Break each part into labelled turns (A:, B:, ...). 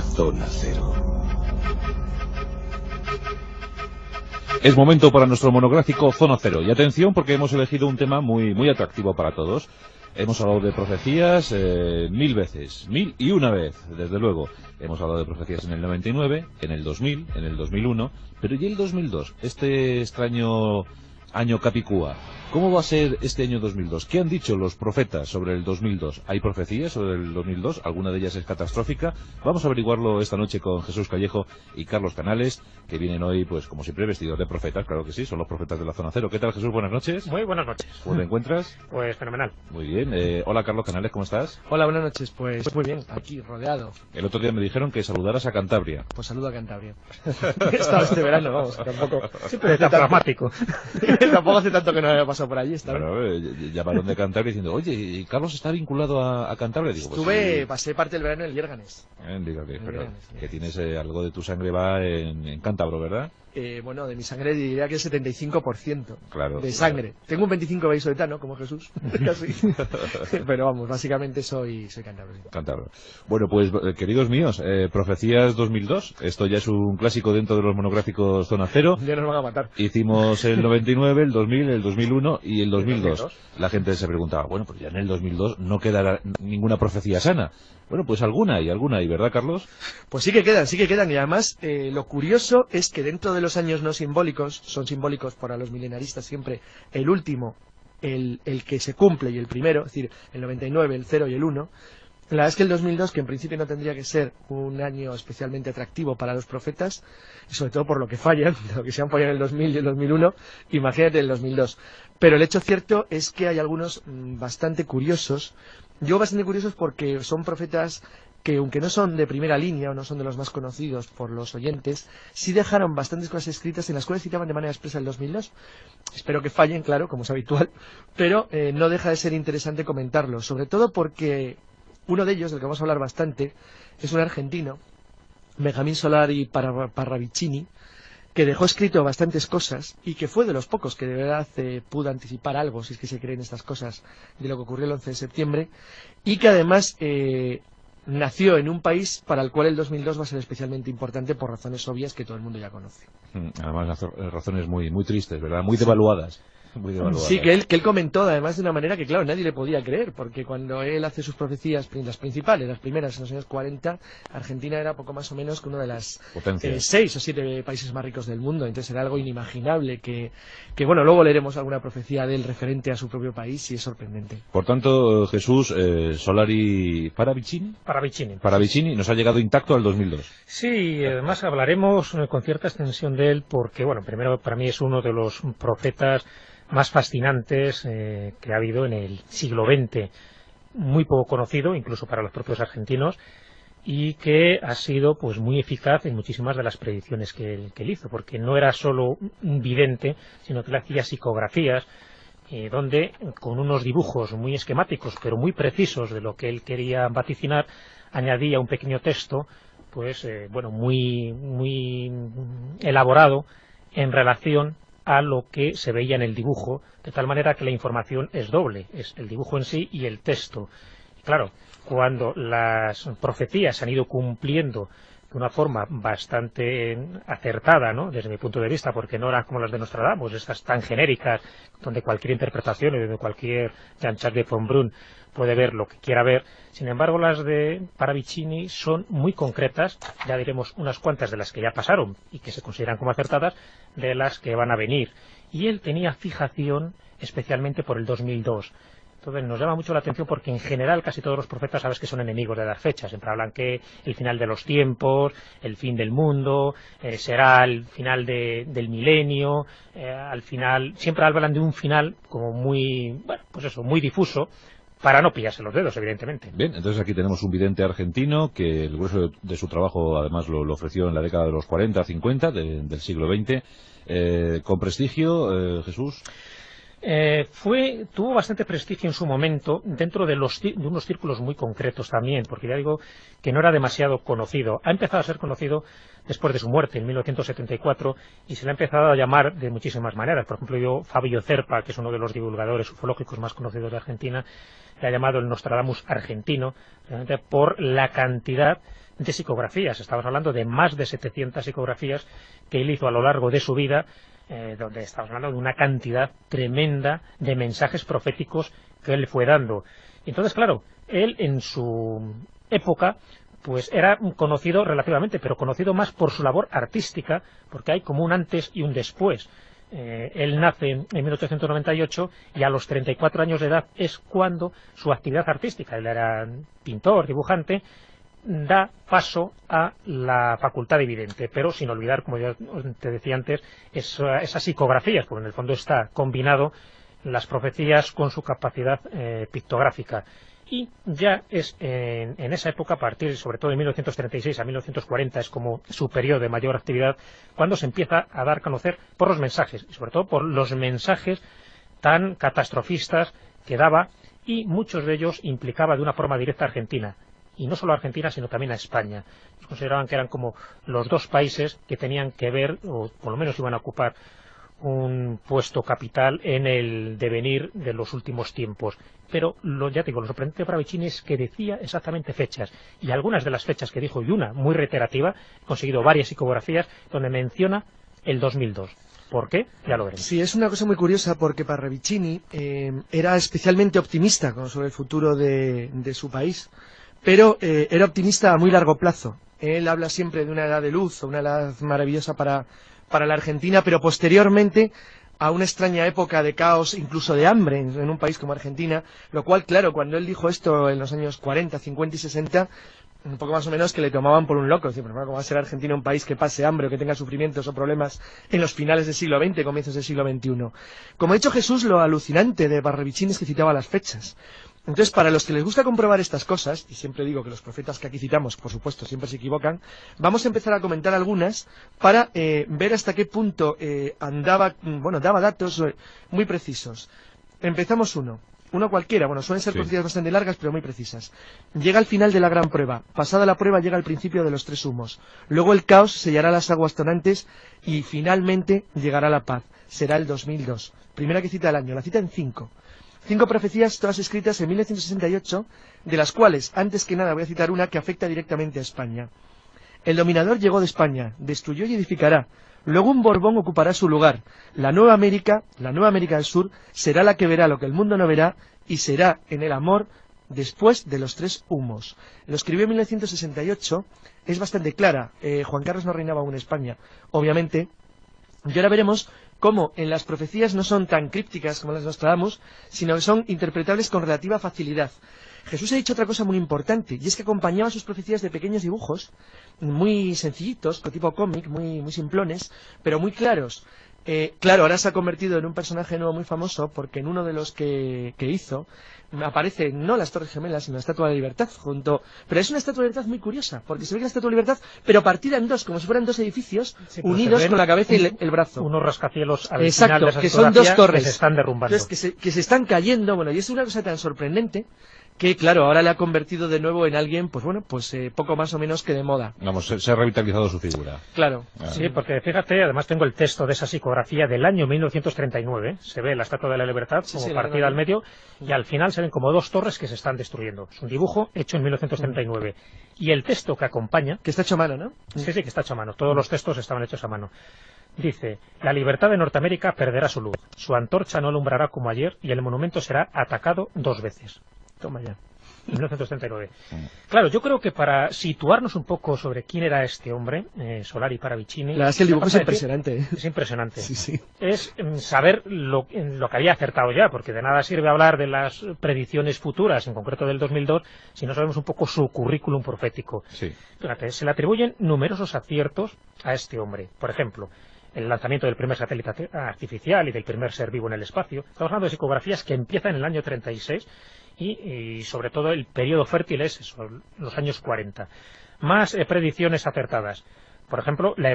A: Zona Cero. Es momento para nuestro monográfico Zona Cero. Y atención, porque hemos elegido un tema muy atractivo para todos. Hemos hablado de profecías 1000 veces, 1001 vez, desde luego. Hemos hablado de profecías en el 99, en el 2000, en el 2001, pero ¿y el 2002? Este extraño año Capicúa. ¿Cómo va a ser este año 2002? ¿Qué han dicho los profetas sobre el 2002? ¿Hay profecías sobre el 2002? ¿Alguna de ellas es catastrófica? Vamos a averiguarlo esta noche con Jesús Callejo y Carlos Canales, que vienen hoy, pues como siempre, vestidos de profetas, claro que sí, son los profetas de la Zona Cero. ¿Qué tal, Jesús? Buenas noches.
B: Muy buenas noches.
A: ¿Cómo te encuentras?
B: Pues fenomenal.
A: Muy bien. Hola, Carlos Canales, ¿cómo estás?
C: Hola, buenas noches. Pues muy bien, aquí, rodeado.
A: El otro día me dijeron que saludaras a Cantabria.
C: Pues saludo a Cantabria. He estado este verano, vamos, tampoco...
B: Siempre está pragmático.
C: Tampoco hace tanto que no había pasado por allí.
A: Bueno, llamaron de Cantabria diciendo, oye, ¿y Carlos está vinculado a Cantabria? Digo, pues, sí.
C: Pasé parte del verano en el Yérganes.
A: Que tienes algo de tu sangre va en cántabro, ¿verdad?
C: Bueno, de mi sangre diría que el 75%.
A: Claro,
C: de sangre. Claro. Tengo un 25 vallisoletano, como Jesús, casi. Pero vamos, básicamente soy cántabro.
A: Cántabro. Bueno, pues, queridos míos, Profecías 2002. Esto ya es un clásico dentro de los monográficos Zona Cero.
C: Ya nos van a matar.
A: Hicimos el 99, el 2000, el 2001 y el 2002. La gente se preguntaba, bueno, pues ya en el 2002 no quedará ninguna profecía sana. Bueno, pues alguna hay, ¿verdad, Carlos?
C: Pues sí que quedan, y además lo curioso es que dentro de los años no simbólicos, son simbólicos para los milenaristas siempre, el último, el que se cumple y el primero, es decir, el 99, el 0 y el 1, la verdad es que el 2002, que en principio no tendría que ser un año especialmente atractivo para los profetas, y sobre todo por lo que fallan, lo que se han fallado en el 2000 y el 2001, imagínate el 2002. Pero el hecho cierto es que hay algunos bastante curiosos. Digo bastante curiosos porque son profetas que, aunque no son de primera línea o no son de los más conocidos por los oyentes, sí dejaron bastantes cosas escritas en las cuales citaban de manera expresa el 2002. Espero que fallen, claro, como es habitual, pero no deja de ser interesante comentarlo, sobre todo porque uno de ellos, del que vamos a hablar bastante, es un argentino, Benjamín Solari Parravicini, que dejó escrito bastantes cosas y que fue de los pocos que de verdad pudo anticipar algo, si es que se creen estas cosas, de lo que ocurrió el 11 de septiembre, y que además nació en un país para el cual el 2002 va a ser especialmente importante por razones obvias que todo el mundo ya conoce.
A: Además, razones muy tristes, ¿verdad? Muy devaluadas.
C: Sí, que él comentó además de una manera que, claro, nadie le podía creer, porque cuando él hace sus profecías, las principales, las primeras en los años 40, Argentina era poco más o menos que uno de las 6 o 7 países más ricos del mundo, entonces era algo inimaginable que bueno, luego leeremos alguna profecía de él referente a su propio país y es sorprendente.
A: Por tanto, Jesús, Solari Parravicini nos ha llegado intacto al 2002.
B: Sí, además hablaremos con cierta extensión de él porque, bueno, primero para mí es uno de los profetas más fascinantes que ha habido en el siglo XX, muy poco conocido, incluso para los propios argentinos, y que ha sido pues muy eficaz en muchísimas de las predicciones que él hizo, porque no era solo un vidente, sino que él hacía psicografías, donde con unos dibujos muy esquemáticos, pero muy precisos de lo que él quería vaticinar, añadía un pequeño texto, pues bueno, muy elaborado en relación a lo que se veía en el dibujo, de tal manera que la información es doble, es el dibujo en sí y el texto. Y claro, cuando las profecías se han ido cumpliendo de una forma bastante acertada, ¿no?, desde mi punto de vista, porque no eran como las de Nostradamus, estas tan genéricas, donde cualquier interpretación y donde cualquier Jean-Jacques de von Brun puede ver lo que quiera ver. Sin embargo, las de Parravicini son muy concretas, ya diremos unas cuantas de las que ya pasaron y que se consideran como acertadas, de las que van a venir. Y él tenía fijación especialmente por el 2002. Entonces nos llama mucho la atención porque en general casi todos los profetas sabes que son enemigos de dar fechas. Siempre hablan que el final de los tiempos, el fin del mundo, será el final del milenio, al final, siempre hablan de un final como muy, bueno, pues eso, muy difuso, para no pillarse los dedos, evidentemente.
A: Bien, entonces aquí tenemos un vidente argentino que el grueso de su trabajo además lo ofreció en la década de los 40, 50 del siglo XX, con prestigio, Jesús.
B: Tuvo bastante prestigio en su momento dentro de unos círculos muy concretos también, porque ya digo que no era demasiado conocido. Ha empezado a ser conocido después de su muerte, en 1974, y se le ha empezado a llamar de muchísimas maneras. Por ejemplo, Fabio Zerpa, que es uno de los divulgadores ufológicos más conocidos de Argentina, le ha llamado el Nostradamus argentino, realmente por la cantidad de psicografías. Estamos hablando de más de 700 psicografías que él hizo a lo largo de su vida, donde estamos hablando de una cantidad tremenda de mensajes proféticos que él fue dando. Entonces, claro, él en su época pues era conocido relativamente, pero conocido más por su labor artística, porque hay como un antes y un después. Él nace en 1898 y a los 34 años de edad es cuando su actividad artística, él era pintor, dibujante, da paso a la facultad de vidente, pero sin olvidar, como ya te decía antes, esas psicografías, porque en el fondo está combinado las profecías con su capacidad pictográfica. Y ya es en esa época, a partir sobre todo de 1936 a 1940, es como su periodo de mayor actividad, cuando se empieza a dar a conocer por los mensajes, y sobre todo por los mensajes tan catastrofistas que daba, y muchos de ellos implicaba de una forma directa a Argentina. Y no solo a Argentina, sino también a España. Consideraban que eran como los dos países que tenían que ver, o por lo menos iban a ocupar un puesto capital en el devenir de los últimos tiempos. Pero ya te digo, lo sorprendente para Vicini es que decía exactamente fechas, y algunas de las fechas que dijo, y una muy reiterativa, he conseguido varias psicografías donde menciona el 2002. ¿Por qué? Ya lo veremos.
C: Sí, es una cosa muy curiosa porque Parravicini era especialmente optimista sobre el futuro de su país, pero era optimista a muy largo plazo. Él habla siempre de una edad de luz, o una edad maravillosa para la Argentina, pero posteriormente a una extraña época de caos, incluso de hambre en un país como Argentina, lo cual, claro, cuando él dijo esto en los años 40, 50 y 60, un poco más o menos que le tomaban por un loco. Es decir, ¿cómo va a ser Argentina un país que pase hambre o que tenga sufrimientos o problemas en los finales del siglo XX, comienzos del siglo XXI? Como ha dicho Jesús, lo alucinante de Parravicini es que citaba las fechas. Entonces, para los que les gusta comprobar estas cosas, y siempre digo que los profetas que aquí citamos, por supuesto, siempre se equivocan, vamos a empezar a comentar algunas para ver hasta qué punto daba datos muy precisos. Empezamos uno cualquiera, suelen ser profecías bastante largas, pero muy precisas. Llega al final de la gran prueba. Pasada la prueba llega el principio de los tres humos. Luego el caos sellará las aguas tonantes y finalmente llegará la paz. Será el 2002. Primera que cita el año, la cita en 5. 5 profecías, todas escritas en 1968, de las cuales, antes que nada, voy a citar una que afecta directamente a España. El dominador llegó de España, destruyó y edificará. Luego un Borbón ocupará su lugar. La Nueva América del Sur, será la que verá lo que el mundo no verá, y será en el amor después de los tres humos. Lo escribió en 1968, es bastante clara. Juan Carlos no reinaba aún en España, obviamente. Y ahora veremos cómo en las profecías no son tan crípticas como las Nostradamus, sino que son interpretables con relativa facilidad. Jesús ha dicho otra cosa muy importante, y es que acompañaba sus profecías de pequeños dibujos, muy sencillitos, tipo cómic, muy simplones, pero muy claros. Claro, ahora se ha convertido en un personaje nuevo muy famoso, porque en uno de los que hizo, aparece no las Torres Gemelas, sino la Estatua de la Libertad, pero es una Estatua de la Libertad muy curiosa, porque se ve que la Estatua de la Libertad, pero partida en dos, como si fueran dos edificios, unidos con la cabeza y el brazo.
B: Unos rascacielos al
C: Exacto,
B: final de esa
C: que son dos torres
B: que se están derrumbando.
C: Entonces, que se están cayendo, y es una cosa tan sorprendente que, claro, ahora le ha convertido de nuevo en alguien, poco más o menos que de moda.
A: Vamos, se ha revitalizado su figura.
C: Claro.
B: Sí, porque fíjate, además tengo el texto de esa psicografía del año 1939, se ve la Estatua de la Libertad como partida al medio, y al final se ven como dos torres que se están destruyendo. Es un dibujo hecho en 1939. Y el texto que acompaña...
C: Que está hecho a mano, ¿no?
B: Sí, que está hecho a mano. Todos los textos estaban hechos a mano. Dice, la libertad de Norteamérica perderá su luz, su antorcha no alumbrará como ayer, y el monumento será atacado 2 veces. Toma ya. 1939. Claro, yo creo que para situarnos un poco sobre quién era este hombre, Solari Parravicini...
C: La verdad es que el dibujo es impresionante.
B: Es impresionante.
C: Sí.
B: Es saber lo que había acertado ya, porque de nada sirve hablar de las predicciones futuras, en concreto del 2002, si no sabemos un poco su currículum profético.
A: Sí.
B: Fíjate, se le atribuyen numerosos aciertos a este hombre. Por ejemplo, el lanzamiento del primer satélite artificial y del primer ser vivo en el espacio. Estamos hablando de psicografías que empiezan en el año 36 y sobre todo el periodo fértil es eso, los años 40. Más predicciones acertadas. por ejemplo, la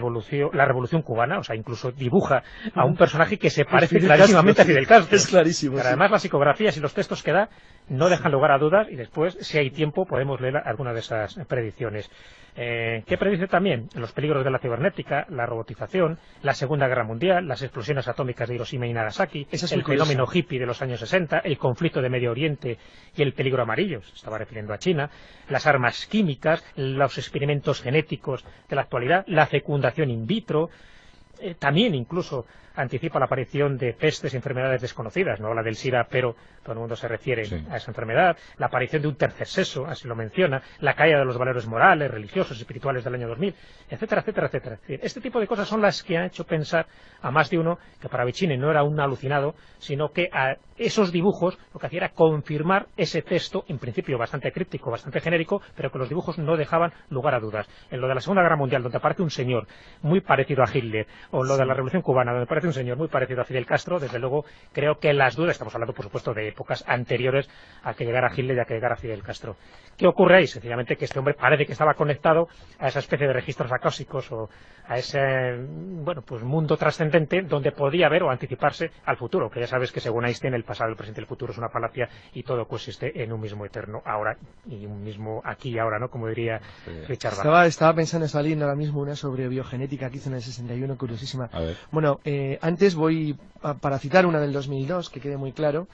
B: Revolución Cubana, o sea, incluso dibuja a un personaje que se parece clarísimamente a Fidel Castro.
C: Es clarísimo.
B: Pero además las psicografías y los textos que da no dejan lugar a dudas, y después, si hay tiempo, podemos leer alguna de esas predicciones. ¿Qué predice también? Los peligros de la cibernética, la robotización, la Segunda Guerra Mundial, las explosiones atómicas de Hiroshima y Nagasaki, el fenómeno hippie de los años 60, el conflicto de Medio Oriente y el peligro amarillo, se estaba refiriendo a China, las armas químicas, los experimentos genéticos de la actualidad, la fecundación in vitro. También incluso anticipa la aparición de pestes y enfermedades desconocidas, no habla del SIDA, pero todo el mundo se refiere a esa enfermedad, la aparición de un tercer sexo, así lo menciona, la caída de los valores morales, religiosos, espirituales del año 2000, etcétera, etcétera, etcétera. Es decir, este tipo de cosas son las que han hecho pensar a más de uno que Paravicini no era un alucinado, sino que a esos dibujos lo que hacía era confirmar ese texto, en principio bastante críptico, bastante genérico, pero que los dibujos no dejaban lugar a dudas. En lo de la Segunda Guerra Mundial, donde aparece un señor muy parecido a Hitler, o en lo de la Revolución Cubana, donde aparece un señor muy parecido a Fidel Castro, desde luego creo que las dudas, estamos hablando por supuesto de épocas anteriores a que llegara Hitler y a que llegara Fidel Castro. ¿Qué ocurre ahí? Sencillamente que este hombre parece que estaba conectado a esa especie de registros acásicos o a ese pues mundo trascendente donde podía ver o anticiparse al futuro, que ya sabes que según Einstein el pasado, el presente y el futuro es una falacia y todo coexiste en un mismo eterno ahora y un mismo aquí y ahora, ¿no? Como diría Richard Bach.
C: Estaba pensando saliendo ahora mismo una sobre biogenética que hizo en el 61, curiosísima. Bueno, antes para citar una del 2002, que quede muy claro.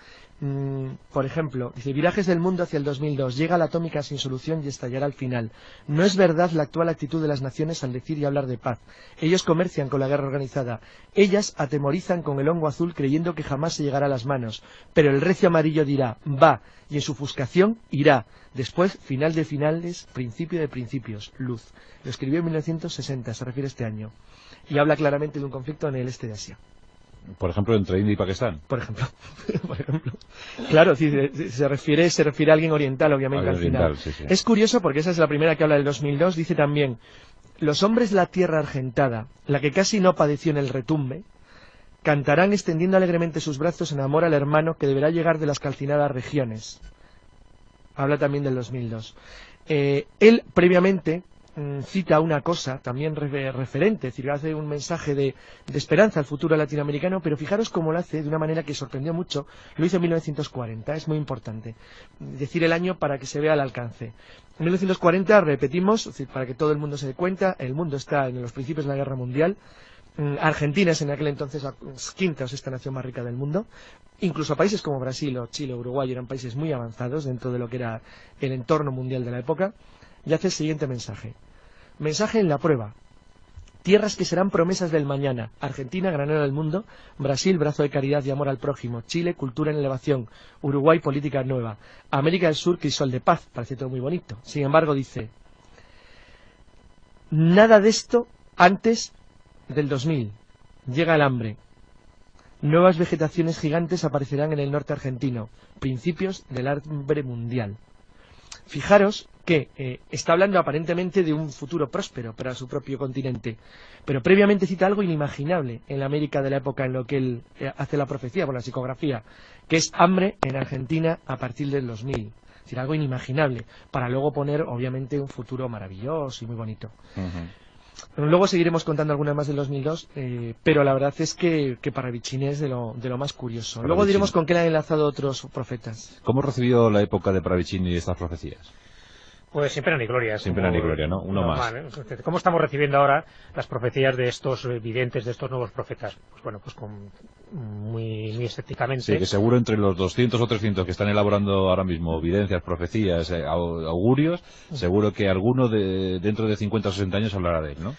C: Por ejemplo, dice: virajes del mundo hacia el 2002, llega la atómica sin solución y estallará al final. No es verdad la actual actitud de las naciones al decir y hablar de paz. Ellos comercian con la guerra organizada. Ellas atemorizan con el hongo azul creyendo que jamás se llegará a las manos. Pero el recio amarillo dirá, va, y en su ofuscación irá. Después, final de finales, principio de principios, luz. Lo escribió en 1960, se refiere a este año. Y habla claramente de un conflicto en el este de Asia.
A: Por ejemplo, entre India y Pakistán.
C: Por ejemplo. Claro, se refiere a alguien oriental, obviamente, al final.
A: Sí.
C: Es curioso porque esa es la primera que habla del 2002. Dice también: los hombres la tierra argentada, la que casi no padeció en el retumbe, cantarán extendiendo alegremente sus brazos en amor al hermano que deberá llegar de las calcinadas regiones. Habla también del 2002. Él, previamente, cita una cosa también referente, es decir, hace un mensaje de esperanza al futuro latinoamericano, pero fijaros cómo lo hace de una manera que sorprendió mucho. Lo hizo en 1940, es muy importante decir el año para que se vea el alcance. En 1940, repetimos, es decir, para que todo el mundo se dé cuenta, el mundo está en los principios de la Guerra Mundial. Argentina es en aquel entonces la quinta o sexta nación más rica del mundo. Incluso países como Brasil o Chile o Uruguay eran países muy avanzados dentro de lo que era el entorno mundial de la época. Y hace el siguiente mensaje. Mensaje en la prueba. Tierras que serán promesas del mañana. Argentina, granero del mundo. Brasil, brazo de caridad y amor al prójimo. Chile, cultura en elevación. Uruguay, política nueva. América del Sur, crisol de paz. Parece todo muy bonito. Sin embargo, dice: nada de esto antes del 2000. Llega el hambre. Nuevas vegetaciones gigantes aparecerán en el norte argentino. Principios del hambre mundial. Fijaros que está hablando aparentemente de un futuro próspero para su propio continente, pero previamente cita algo inimaginable en la América de la época en lo que él hace la profecía por la psicografía, que es hambre en Argentina a partir del 2000. Es decir, algo inimaginable, para luego poner obviamente un futuro maravilloso y muy bonito. Luego seguiremos contando algunas más del 2002, pero la verdad es que Paravicini es de lo más curioso. Luego diremos con qué le han enlazado otros profetas.
A: ¿Cómo recibió la época de Paravicini estas profecías?
B: Pues sin pena ni gloria.
A: Sin pena ni gloria, ¿no? Uno más.
B: ¿Cómo estamos recibiendo ahora las profecías de estos videntes, de estos nuevos profetas? Pues bueno, pues muy escépticamente.
A: Sí, que seguro entre los 200 o 300 que están elaborando ahora mismo evidencias, profecías, augurios, seguro que alguno dentro de 50 o 60 años hablará de él, ¿no?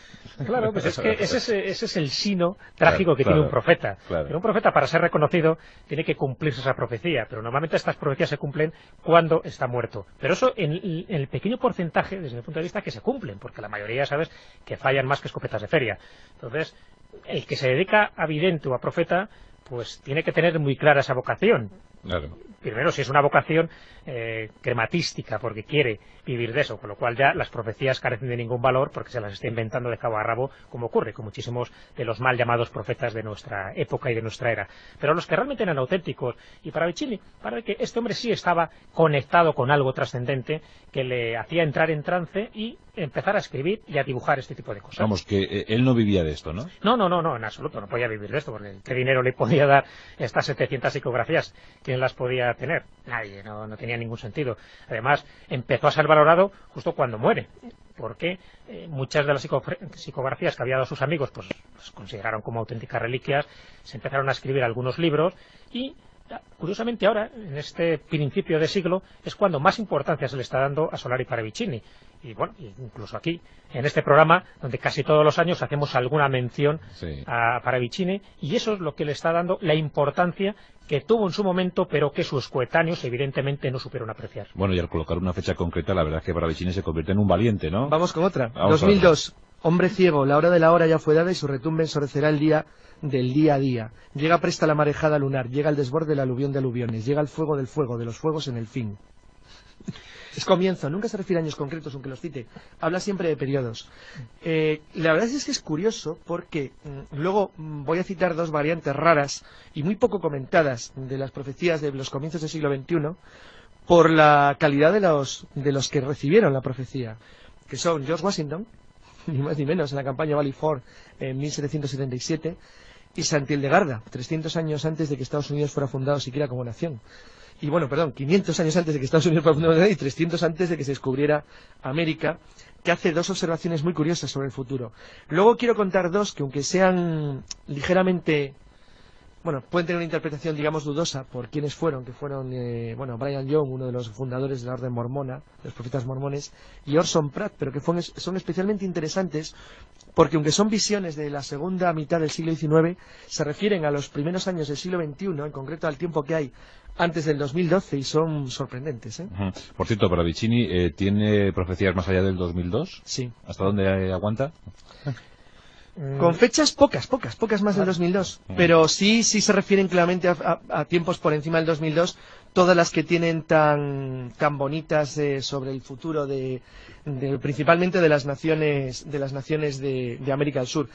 B: Claro, pues es que ese es el sino trágico que tiene un profeta.
A: Claro.
B: Pero un profeta, para ser reconocido, tiene que cumplirse esa profecía. Pero normalmente estas profecías se cumplen cuando está muerto. Pero eso en el pequeño porcentaje, desde mi punto de vista, que se cumplen, porque la mayoría, sabes, que fallan más que escopetas de feria. Entonces, el que se dedica a vidente o a profeta, pues tiene que tener muy clara esa vocación.
A: Claro.
B: Primero, si es una vocación crematística, porque quiere vivir de eso, con lo cual ya las profecías carecen de ningún valor porque se las está inventando de cabo a rabo, como ocurre con muchísimos de los mal llamados profetas de nuestra época y de nuestra era. Pero los que realmente eran auténticos, y para Vicini, para que este hombre sí estaba conectado con algo trascendente que le hacía entrar en trance y empezar a escribir y a dibujar este tipo de cosas.
A: Vamos, que él no vivía de esto, ¿no?
B: No, en absoluto, no podía vivir de esto, porque ¿qué dinero le podía dar estas 700 psicografías? ¿Quién las podía tener? Nadie, no tenía ningún sentido. Además, empezó a ser valorado justo cuando muere, porque muchas de las psicografías que había dado sus amigos, pues consideraron como auténticas reliquias, se empezaron a escribir algunos libros y curiosamente ahora, en este principio de siglo, es cuando más importancia se le está dando a Solari Paravicini. Y bueno, incluso aquí, en este programa, donde casi todos los años hacemos alguna mención a Paravicini, y eso es lo que le está dando la importancia que tuvo en su momento, pero que sus coetáneos evidentemente no supieron apreciar.
A: Bueno, y al colocar una fecha concreta, la verdad es que Paravicini se convierte en un valiente, ¿no?
C: Vamos con otra.
A: Vamos
C: 2002. Hombre ciego, la hora ya fue dada y su retumbe ensorecerá el día del día a día. Llega presta la marejada lunar, llega el desborde del aluvión de aluviones, llega el fuego del fuego, de los fuegos en el fin. Es comienzo, nunca se refiere a años concretos, aunque los cite. Habla siempre de periodos. La verdad es que es curioso porque luego voy a citar dos variantes raras y muy poco comentadas de las profecías de los comienzos del siglo XXI por la calidad de los que recibieron la profecía, que son George Washington, ni más ni menos, en la campaña Valley Forge en 1777, y Santi Hildegarda, 300 años antes de que Estados Unidos fuera fundado siquiera como nación. Y bueno, 500 años antes de que Estados Unidos fuera fundado y 300 antes de que se descubriera América, que hace dos observaciones muy curiosas sobre el futuro. Luego quiero contar dos que, aunque sean ligeramente... Bueno, pueden tener una interpretación, digamos, dudosa por quienes fueron, que fueron, Brigham Young, uno de los fundadores de la Orden Mormona, de los profetas mormones, y Orson Pratt, pero que son especialmente interesantes porque, aunque son visiones de la segunda mitad del siglo XIX, se refieren a los primeros años del siglo XXI, en concreto al tiempo que hay antes del 2012, y son sorprendentes, ¿eh?
A: Por cierto, Paravicini ¿tiene profecías más allá del 2002?
C: Sí.
A: ¿Hasta dónde aguanta?
C: Con fechas pocas más del 2002, pero sí se refieren claramente a tiempos por encima del 2002, todas las que tienen tan bonitas sobre el futuro principalmente de las naciones de América del Sur.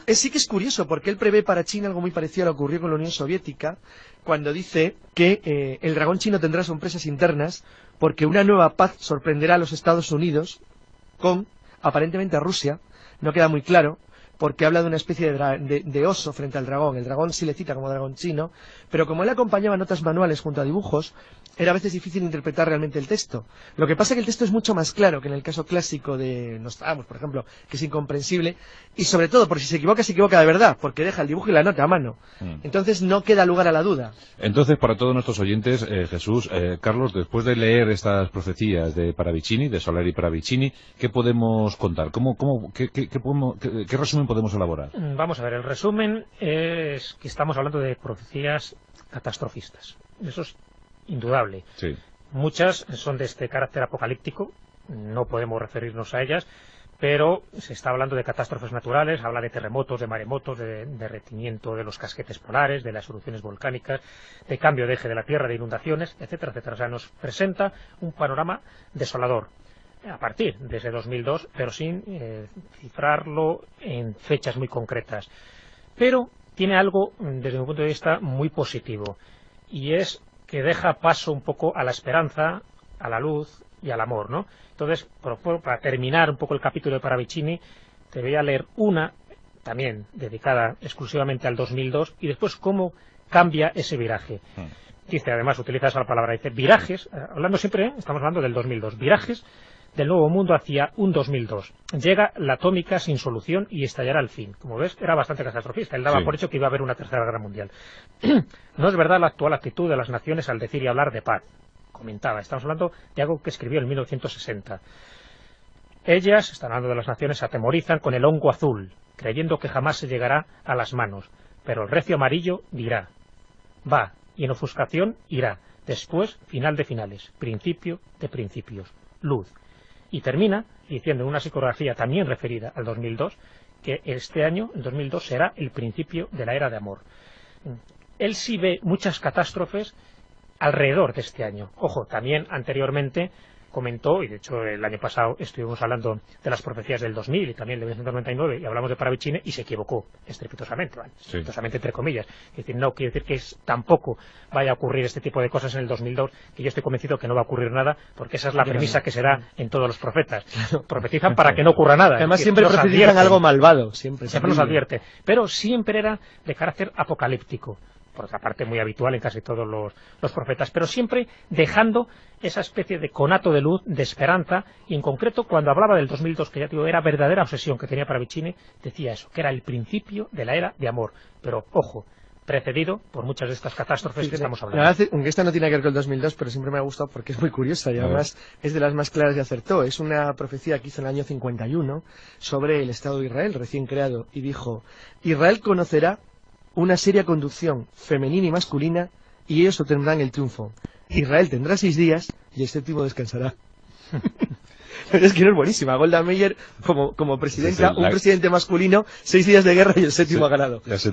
C: Sí que es curioso porque él prevé para China algo muy parecido a lo que ocurrió con la Unión Soviética, cuando dice que el dragón chino tendrá sorpresas internas porque una nueva paz sorprenderá a los Estados Unidos con, aparentemente, a Rusia. No queda muy claro, porque habla de una especie de oso frente al dragón. El dragón sí le cita como dragón chino, pero como él acompañaba notas manuales junto a dibujos, era a veces difícil interpretar realmente el texto. Lo que pasa es que el texto es mucho más claro que en el caso clásico de Nostradamus, por ejemplo, que es incomprensible, y sobre todo, por si se equivoca de verdad, porque deja el dibujo y la nota a mano. Entonces no queda lugar a la duda.
A: Entonces, para todos nuestros oyentes, Jesús, Carlos, después de leer estas profecías de Paravicini, de Solari Paravicini, ¿qué podemos contar? ¿Qué resumen podemos elaborar?
B: Vamos a ver, el resumen es que estamos hablando de profecías catastrofistas. Eso es indudable.
A: Sí.
B: Muchas son de este carácter apocalíptico, no podemos referirnos a ellas, pero se está hablando de catástrofes naturales, habla de terremotos, de maremotos, de derretimiento de los casquetes polares, de las erupciones volcánicas, de cambio de eje de la Tierra, de inundaciones, etcétera, etcétera. O sea, nos presenta un panorama desolador a partir de ese 2002, pero sin cifrarlo en fechas muy concretas. Pero tiene algo, desde mi punto de vista, muy positivo, y es que deja paso un poco a la esperanza, a la luz y al amor, ¿no? Entonces, para terminar un poco el capítulo de Paravicini, te voy a leer una, también dedicada exclusivamente al 2002, y después cómo cambia ese viraje. Dice, además, utiliza esa palabra, dice, virajes, hablando siempre, estamos hablando del 2002, virajes del nuevo mundo hacia un 2002. Llega la atómica sin solución y estallará al fin. Como ves, era bastante catastrofista. Él daba por hecho que iba a haber una tercera guerra mundial. No es verdad la actual actitud de las naciones al decir y hablar de paz. Comentaba, estamos hablando de algo que escribió en 1960. Ellas, están hablando de las naciones, se atemorizan con el hongo azul, creyendo que jamás se llegará a las manos. Pero el recio amarillo dirá, va, y en ofuscación irá. Después, final de finales, principio de principios, luz. Y termina diciendo en una psicografía también referida al 2002 que este año, el 2002, será el principio de la era de amor. Él sí ve muchas catástrofes alrededor de este año. Ojo, también anteriormente comentó, y de hecho el año pasado estuvimos hablando de las profecías del 2000 y también de 1999 y hablamos de Paravicini y se equivocó estrepitosamente, ¿vale?
A: Sí.
B: Estrepitosamente entre comillas. Es decir, no quiere decir que tampoco vaya a ocurrir este tipo de cosas en el 2002, que yo estoy convencido que no va a ocurrir nada, porque esa es la premisa que se da en todos los profetas. Profetizan para que no ocurra nada.
C: Además,
B: Es
C: siempre
B: nos
C: profetizan
B: advierten.
C: algo malvado. Siempre
B: Siempre nos advierte, pero siempre era de carácter apocalíptico, por otra parte muy habitual en casi todos los profetas, pero siempre dejando esa especie de conato de luz, de esperanza, y en concreto cuando hablaba del 2002, que ya digo, era verdadera obsesión que tenía Paravicini, decía eso, que era el principio de la era de amor, pero ojo, precedido por muchas de estas catástrofes que estamos hablando.
C: La verdad, aunque esta no tiene que ver con el 2002, pero siempre me ha gustado porque es muy curiosa y además es de las más claras y acertó. Es una profecía que hizo en el año 51 sobre el Estado de Israel, recién creado, y dijo: Israel conocerá una seria conducción femenina y masculina y ellos obtendrán el triunfo. Israel tendrá 6 días y el séptimo descansará. Es que no es buenísima. Golda Meir como presidenta, un presidente masculino, 6 días de guerra y el séptimo ha ganado. Esta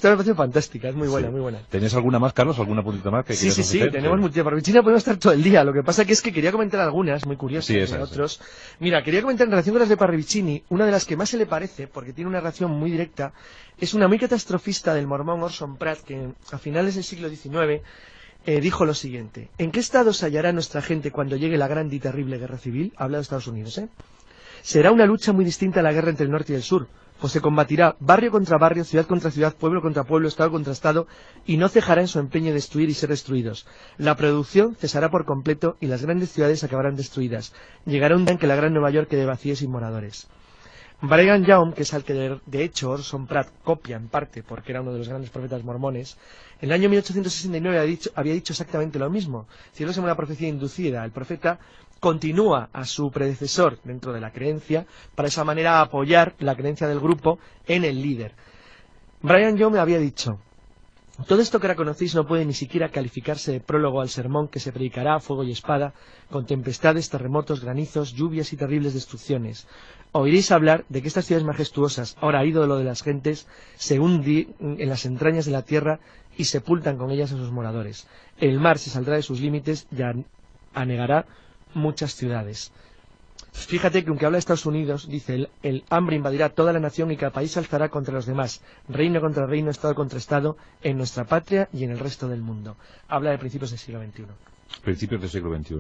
C: me pareció fantástica, es muy buena, muy buena.
A: ¿Tenías alguna más, Carlos? ¿Alguna puntita más que quieras
C: Sí, tenemos mucha. Para China podemos estar todo el día. Lo que pasa que es que quería comentar algunas, muy curiosas, de otros. Mira, quería comentar en relación con las de Parravicini, una de las que más se le parece, porque tiene una relación muy directa, es una muy catastrofista del mormón Orson Pratt, que a finales del siglo XIX dijo lo siguiente: ¿en qué estado se hallará nuestra gente cuando llegue la grande y terrible guerra civil? Habla de Estados Unidos, Será una lucha muy distinta a la guerra entre el norte y el sur, pues se combatirá barrio contra barrio, ciudad contra ciudad, pueblo contra pueblo, estado contra estado, y no cejará en su empeño de destruir y ser destruidos. La producción cesará por completo y las grandes ciudades acabarán destruidas. Llegará un día en que la gran Nueva York quede vacía y sin moradores. Brigham Young, que es al que de hecho Orson Pratt copia en parte porque era uno de los grandes profetas mormones, en el año 1869 había dicho exactamente lo mismo. Si no es una profecía inducida, el profeta continúa a su predecesor dentro de la creencia para de esa manera apoyar la creencia del grupo en el líder. Brigham Young había dicho: todo esto que ahora conocéis no puede ni siquiera calificarse de prólogo al sermón que se predicará a fuego y espada, con tempestades, terremotos, granizos, lluvias y terribles destrucciones. Oiréis hablar de que estas ciudades majestuosas, ahora ídolo de las gentes, se hunden en las entrañas de la tierra y sepultan con ellas a sus moradores. El mar se saldrá de sus límites y anegará muchas ciudades. Fíjate que aunque habla de Estados Unidos, dice: el hambre invadirá toda la nación y cada país se alzará contra los demás, reino contra reino, estado contra estado, en nuestra patria y en el resto del mundo. Habla de principios del siglo XXI.
A: Principios del siglo XXI.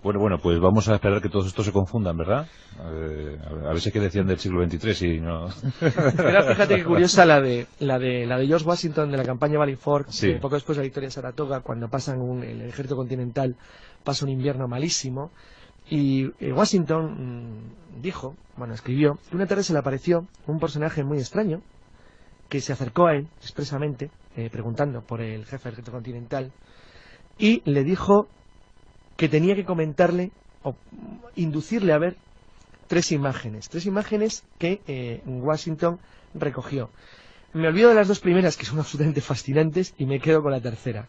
A: Bueno, pues vamos a esperar que todos estos se confundan, ¿verdad? A ver si es que decían del siglo XXIII y no...
C: Fíjate qué curiosa la de George Washington de la campaña Valley Forge,
A: sí.
C: Poco después de la victoria en Saratoga, cuando el ejército continental pasa un invierno malísimo. Y Washington escribió que una tarde se le apareció un personaje muy extraño que se acercó a él expresamente, preguntando por el jefe del ejército continental, y le dijo que tenía que comentarle o inducirle a ver tres imágenes que Washington recogió. Me olvido de las dos primeras, que son absolutamente fascinantes, y me quedo con la tercera.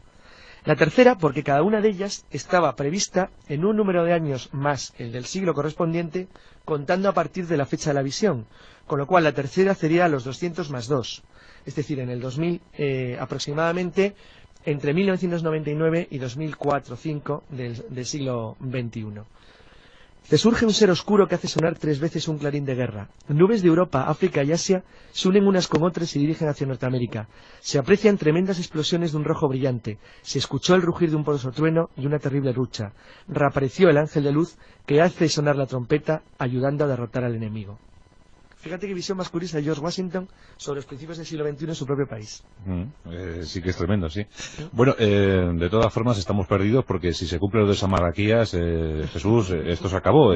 C: La tercera, porque cada una de ellas estaba prevista en un número de años más el del siglo correspondiente, contando a partir de la fecha de la visión, con lo cual la tercera sería los 200 más 2, es decir, en el 2000 aproximadamente, entre 1999 y 2004-2005 del siglo XXI. Se surge un ser oscuro que hace sonar 3 veces un clarín de guerra. Nubes de Europa, África y Asia se unen unas con otras y se dirigen hacia Norteamérica. Se aprecian tremendas explosiones de un rojo brillante. Se escuchó el rugir de un poderoso trueno y una terrible lucha. Reapareció el ángel de luz que hace sonar la trompeta, ayudando a derrotar al enemigo. Fíjate qué visión más curiosa de George Washington sobre los principios del siglo XXI en su propio país.
A: Sí que es tremendo, sí. Bueno, de todas formas estamos perdidos porque si se cumple lo de San Malaquías, Jesús, esto se acabó.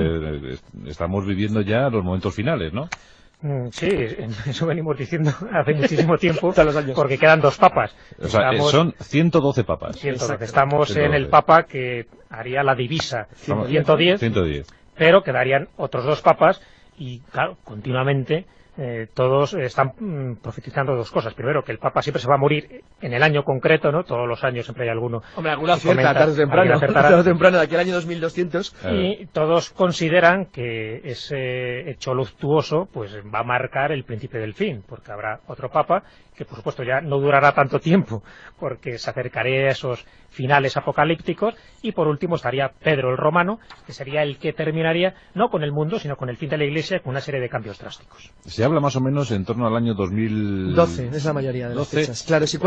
A: Estamos viviendo ya los momentos finales, ¿no?
B: Sí, eso venimos diciendo hace muchísimo tiempo, porque quedan 2 papas.
A: O sea, son 112 papas.
B: 112. Estamos 112. En el papa que haría la divisa 110, pero quedarían otros 2 papas. Y claro, continuamente todos están profetizando 2 cosas. Primero, que el Papa siempre se va a morir en el año concreto, ¿no? Todos los años siempre hay alguno.
C: Hombre, alguna cierta, tarde o temprano, de aquí al año 2200.
B: Y todos consideran que ese hecho luctuoso pues va a marcar el principio del fin, porque habrá otro Papa que por supuesto ya no durará tanto tiempo, porque se acercaría a esos finales apocalípticos, y por último estaría Pedro el Romano, que sería el que terminaría no con el mundo, sino con el fin de la Iglesia, con una serie de cambios drásticos.
A: Se habla más o menos en torno al año 2012,
C: es la mayoría de las fechas. Claro, si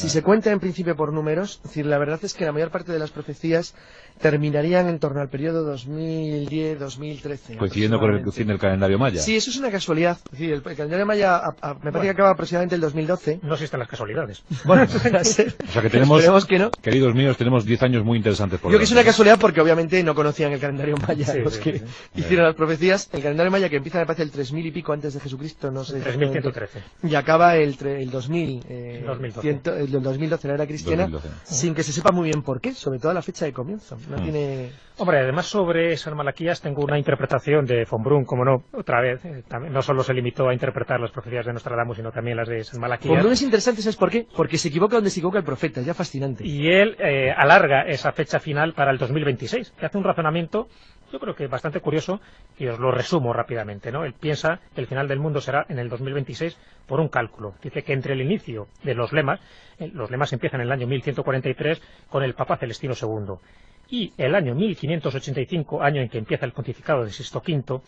C: se cuenta en principio por números, es decir, la verdad es que la mayor parte de las profecías terminarían en torno al periodo 2010-2013.
A: Coincidiendo con el fin del calendario maya.
C: Sí, eso es una casualidad. Es decir, el calendario maya me parece que acaba aproximadamente el 2012.
B: No existen las casualidades.
C: Bueno,
A: o sea que tenemos,
C: esperemos que no.
A: Queridos míos, tenemos 10 años muy interesantes por
C: Yo creo que es una casualidad porque obviamente no conocían el calendario maya los que hicieron las profecías. El calendario maya, que empieza me parece el 3000 y pico antes de Jesucristo, no sé.
B: 3113.
C: Y acaba el 2000,
B: 2012.
C: el 2012, la era cristiana,
A: 2012.
C: sin que se sepa muy bien por qué, sobre todo la fecha de comienzo. No tiene...
B: Hombre, además sobre San Malaquías tengo una interpretación de von Brunn, como no, otra vez, no solo se limitó a interpretar las profecías de Nostradamus, sino también las de San Malaquías.
C: Von Brunn es interesante, ¿sabes por qué? Porque se equivoca donde se equivoca el profeta, es ya fascinante.
B: Y él alarga esa fecha final para el 2026, que hace un razonamiento, yo creo que bastante curioso, y os lo resumo rápidamente, ¿no? Él piensa que el final del mundo será en el 2026 por un cálculo. Dice que entre el inicio de los lemas empiezan en el año 1143 con el Papa Celestino II, y el año 1585, año en que empieza el pontificado de Sixto V,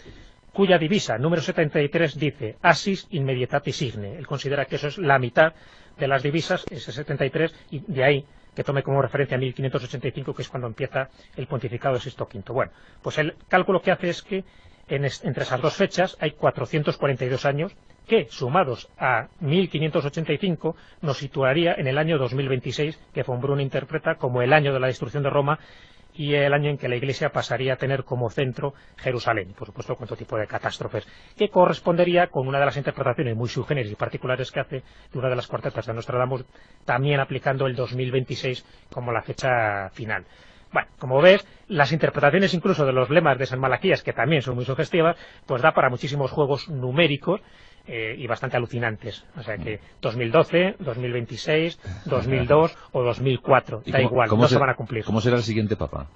B: cuya divisa número 73 dice Assis Inmediatatis Signe. Él considera que eso es la mitad de las divisas, ese 73, y de ahí que tome como referencia a 1585, que es cuando empieza el pontificado de Sixto V. Bueno, pues el cálculo que hace es que entre esas dos fechas hay 442 años, que sumados a 1585 nos situaría en el año 2026, que von Brunn interpreta como el año de la destrucción de Roma y el año en que la Iglesia pasaría a tener como centro Jerusalén, y por supuesto con todo tipo de catástrofes, que correspondería con una de las interpretaciones muy subgéneres y particulares que hace de una de las cuartetas de Nostradamus, también aplicando el 2026 como la fecha final. Bueno, como ves, las interpretaciones incluso de los lemas de San Malaquías, que también son muy sugestivas, pues da para muchísimos juegos numéricos y bastante alucinantes. O sea que 2012, 2026, 2002 o 2004, da igual, no se van a cumplir.
A: ¿Cómo será el siguiente papa?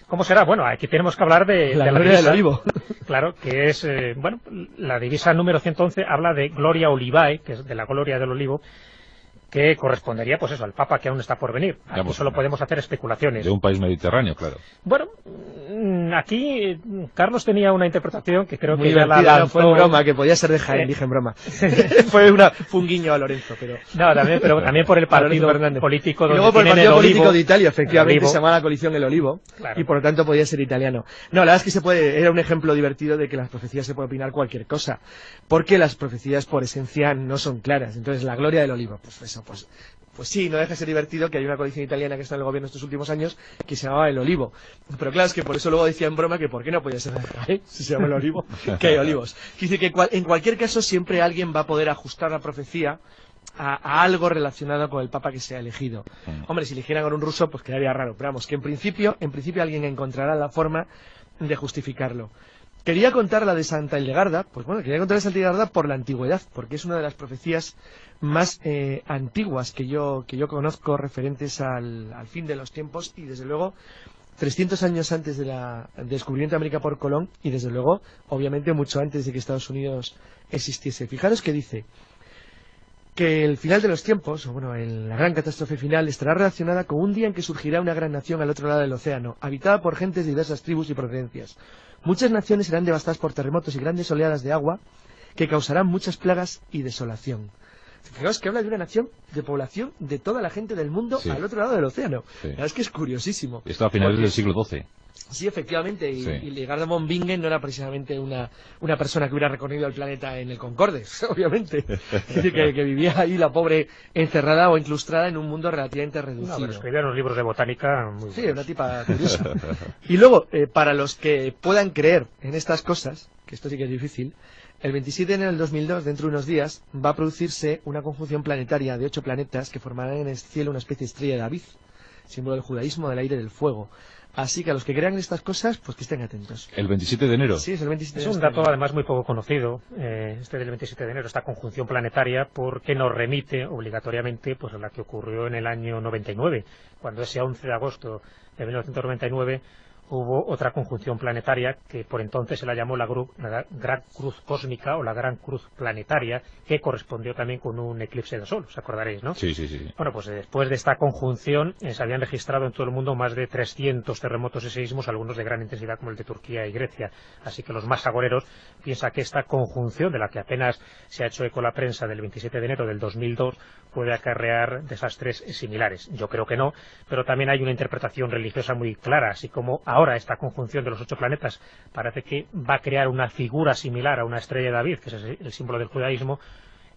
B: ¿Cómo será? Bueno, aquí tenemos que hablar de la
C: gloria
B: divisa,
C: del olivo.
B: Claro, que es, bueno, la divisa número 111 habla de Gloria Olivae, que es de la gloria del olivo, que correspondería, pues eso, al Papa que aún está por venir. Aquí solo podemos hacer especulaciones.
A: De un país mediterráneo, claro.
B: Bueno, aquí Carlos tenía una interpretación que creo
C: muy
B: que ya la
C: lanzó...
B: lanzó...
C: fue en broma, que podía ser de Jaén, dije en broma. fue un guiño a Lorenzo, pero...
B: No, también por el partido político donde
C: y luego por el
B: partido
C: político de Italia, efectivamente, se llama la coalición El Olivo,
B: claro.
C: Y por lo tanto podía ser italiano. No, la verdad es que era un ejemplo divertido de que las profecías se puede opinar cualquier cosa, porque las profecías por esencia no son claras. Entonces, la gloria del olivo, pues eso, pues sí, no deja de ser divertido que hay una coalición italiana que está en el gobierno estos últimos años que se llamaba El Olivo. Pero claro, es que por eso luego decía en broma que por qué no podía ser si se llama El Olivo, que hay olivos. Dice que en cualquier caso siempre alguien va a poder ajustar la profecía a algo relacionado con el papa que sea elegido. Hombre, si eligieran con un ruso, pues quedaría raro. Pero vamos, que en principio alguien encontrará la forma de justificarlo. Quería contar la de Santa Hildegarda, pues bueno, quería contar la de Santa Hildegarda por la antigüedad, porque es una de las profecías más antiguas que yo conozco referentes al fin de los tiempos y desde luego 300 años antes del descubrimiento de América por Colón y desde luego, obviamente, mucho antes de que Estados Unidos existiese. Fijaros que dice que el final de los tiempos, o bueno, la gran catástrofe final, estará relacionada con un día en que surgirá una gran nación al otro lado del océano, habitada por gentes de diversas tribus y procedencias. Muchas naciones serán devastadas por terremotos y grandes oleadas de agua que causarán muchas plagas y desolación. Fijaos que habla de una nación de población de toda la gente del mundo al otro lado del océano. La verdad es que es curiosísimo.
A: Esto a finales del siglo XII.
C: efectivamente, y Hildegarda von Bingen no era precisamente una persona que hubiera recorrido el planeta en el Concorde, obviamente. Es decir, que vivía ahí la pobre encerrada o incrustada en un mundo relativamente reducido.
B: No, pero escribía unos libros de botánica muy buenos.
C: Una tipa curiosa. Y luego, para los que puedan creer en estas cosas, que esto sí que es difícil, el 27 de enero del 2002, dentro de unos días, va a producirse una conjunción planetaria de 8 planetas que formarán en el cielo una especie de estrella de David, símbolo del judaísmo, del aire y del fuego. Así que a los que crean en estas cosas, pues que estén atentos.
A: ¿El 27 de enero?
C: Sí, es el 27 de enero.
B: Es un dato además muy poco conocido, este del 27 de enero, esta conjunción planetaria, porque nos remite obligatoriamente pues a la que ocurrió en el año 99, cuando ese 11 de agosto de 1999 hubo otra conjunción planetaria que por entonces se la llamó la Gran Cruz Cósmica o la Gran Cruz Planetaria, que correspondió también con un eclipse de sol, os acordaréis, ¿no?
A: Sí, sí, sí.
B: Bueno, pues después de esta conjunción se habían registrado en todo el mundo más de 300 terremotos y seísmos, algunos de gran intensidad como el de Turquía y Grecia. Así que los más agoreros piensan que esta conjunción, de la que apenas se ha hecho eco la prensa del 27 de enero del 2002, puede acarrear desastres similares. Yo creo que no, pero también hay una interpretación religiosa muy clara, así como ahora esta conjunción de los 8 planetas parece que va a crear una figura similar a una estrella de David, que es el símbolo del judaísmo.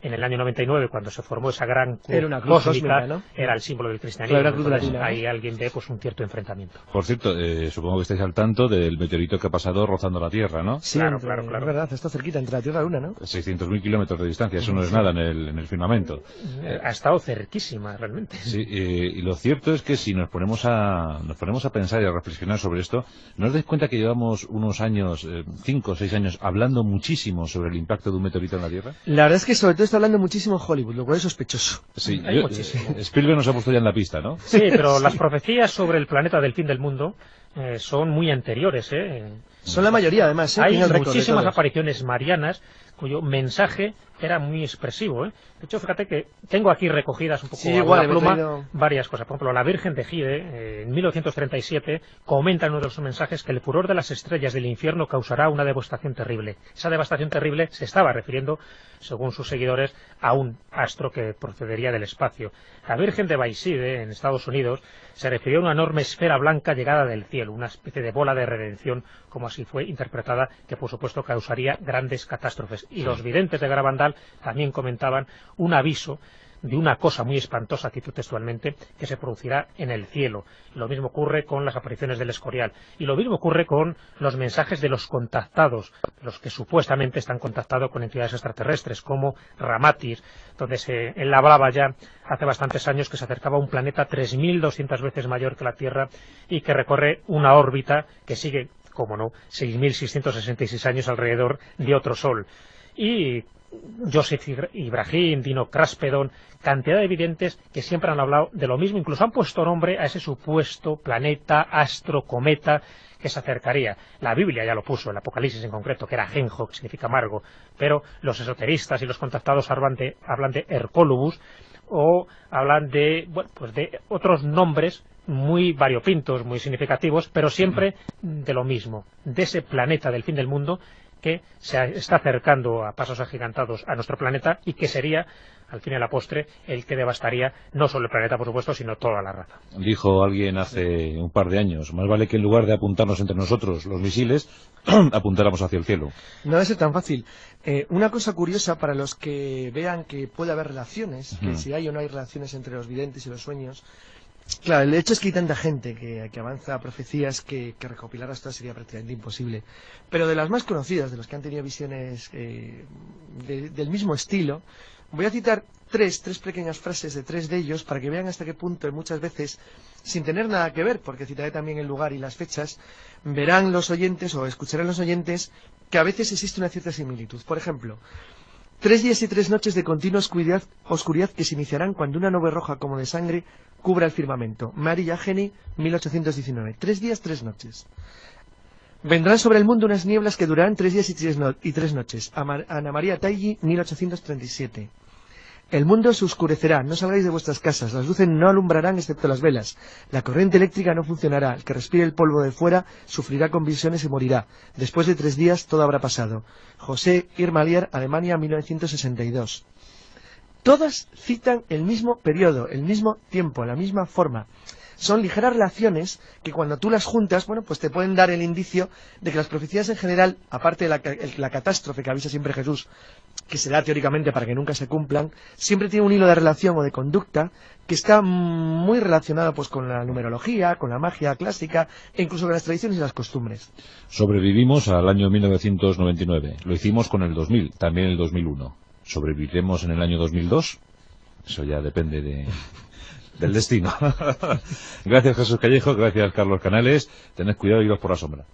B: En el año 99, cuando se formó esa gran cruz cósmica, ¿no? Era el símbolo del cristianismo. Entonces, ahí alguien ve pues un cierto enfrentamiento.
A: Por cierto, supongo que estáis al tanto del meteorito que ha pasado rozando la Tierra, ¿no?
C: Sí, claro. Es verdad, está cerquita, entre la Tierra y la Luna, ¿no?
A: 600.000 kilómetros de distancia, eso no es nada en el firmamento.
B: Ha estado cerquísima, realmente.
A: Sí, y lo cierto es que si nos ponemos a pensar y a reflexionar sobre esto, ¿no os dais cuenta que llevamos unos años, 5 o 6 años, hablando muchísimo sobre el impacto de un meteorito en la Tierra?
C: La verdad es que sobre todo está hablando muchísimo en Hollywood, lo cual es sospechoso.
A: Sí, Spielberg nos ha puesto ya en la pista, ¿no?
B: Sí, pero las profecías sobre el planeta del fin del mundo son muy anteriores.
C: Son la mayoría, además.
B: Hay muchísimas apariciones marianas cuyo mensaje era muy expresivo. De hecho, fíjate que tengo aquí recogidas un poco a la pluma varias cosas. Por ejemplo, la Virgen de Gide, en 1937, comenta en uno de los mensajes que el furor de las estrellas del infierno causará una devastación terrible. Esa devastación terrible se estaba refiriendo, según sus seguidores, a un astro que procedería del espacio. La Virgen de Bayside, en Estados Unidos, se refirió a una enorme esfera blanca llegada del cielo, una especie de bola de redención, como así fue interpretada, que por supuesto causaría grandes catástrofes. Y los videntes de Garabandal también comentaban un aviso de una cosa muy espantosa, cito textualmente, que se producirá en el cielo. Lo mismo ocurre con las apariciones del Escorial. Y lo mismo ocurre con los mensajes de los contactados, los que supuestamente están contactados con entidades extraterrestres, como Ramatis, donde él hablaba ya hace bastantes años que se acercaba a un planeta 3.200 veces mayor que la Tierra y que recorre una órbita que sigue, como no, 6.666 años alrededor de otro Sol. Y Joseph Ibrahim, Dino Kraspedon, cantidad de videntes que siempre han hablado de lo mismo, incluso han puesto nombre a ese supuesto planeta, astro, cometa que se acercaría. La Biblia ya lo puso, el Apocalipsis en concreto, que era Genjo, que significa amargo, pero los esoteristas y los contactados hablan de Hercólubus o hablan de otros nombres muy variopintos, muy significativos, pero siempre de lo mismo, de ese planeta del fin del mundo que se está acercando a pasos agigantados a nuestro planeta y que sería, al fin y a la postre, el que devastaría no solo el planeta, por supuesto, sino toda la raza.
A: Dijo alguien hace un par de años, más vale que en lugar de apuntarnos entre nosotros los misiles, apuntáramos hacia el cielo.
C: No debe ser tan fácil. Una cosa curiosa para los que vean que puede haber relaciones, que si hay o no hay relaciones entre los videntes y los sueños. Claro, el hecho es que hay tanta gente que avanza profecías que recopilarlas todas sería prácticamente imposible. Pero de las más conocidas, de los que han tenido visiones del mismo estilo, voy a citar tres pequeñas frases de 3 de ellos para que vean hasta qué punto, muchas veces, sin tener nada que ver, porque citaré también el lugar y las fechas, verán los oyentes o escucharán los oyentes que a veces existe una cierta similitud. Por ejemplo, 3 días y 3 noches de continua oscuridad que se iniciarán cuando una nube roja como de sangre cubra el firmamento. Mary Ageni, 1819. 3 días, 3 noches. Vendrán sobre el mundo unas nieblas que durarán 3 días y 3 noches. Ana María Taigi, 1837. El mundo se oscurecerá, no salgáis de vuestras casas, las luces no alumbrarán excepto las velas, la corriente eléctrica no funcionará, el que respire el polvo de fuera sufrirá convulsiones y morirá. Después de 3 días todo habrá pasado. José Irmalier, Alemania, 1962. Todas citan el mismo periodo, el mismo tiempo, la misma forma. Son ligeras relaciones que cuando tú las juntas, bueno, pues te pueden dar el indicio de que las profecías en general, aparte de la catástrofe que avisa siempre Jesús, que se da teóricamente para que nunca se cumplan, siempre tiene un hilo de relación o de conducta que está muy relacionado pues con la numerología, con la magia clásica e incluso con las tradiciones y las costumbres.
A: Sobrevivimos al año 1999, lo hicimos con el 2000, también el 2001. ¿Sobreviviremos en el año 2002? Eso ya depende del destino. Gracias, Jesús Callejo, gracias, Carlos Canales. Tened cuidado y iros por la sombra.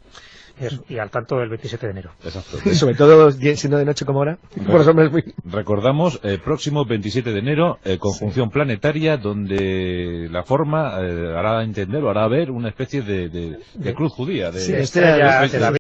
B: Eso, y al tanto del 27 de enero.
A: Exacto.
C: Sobre todo siendo de noche como ahora. Por los hombres muy...
A: Recordamos, próximo 27 de enero, conjunción planetaria, donde la forma hará entender o hará ver una especie de cruz judía.
C: Sí,
B: estrella
C: de
B: de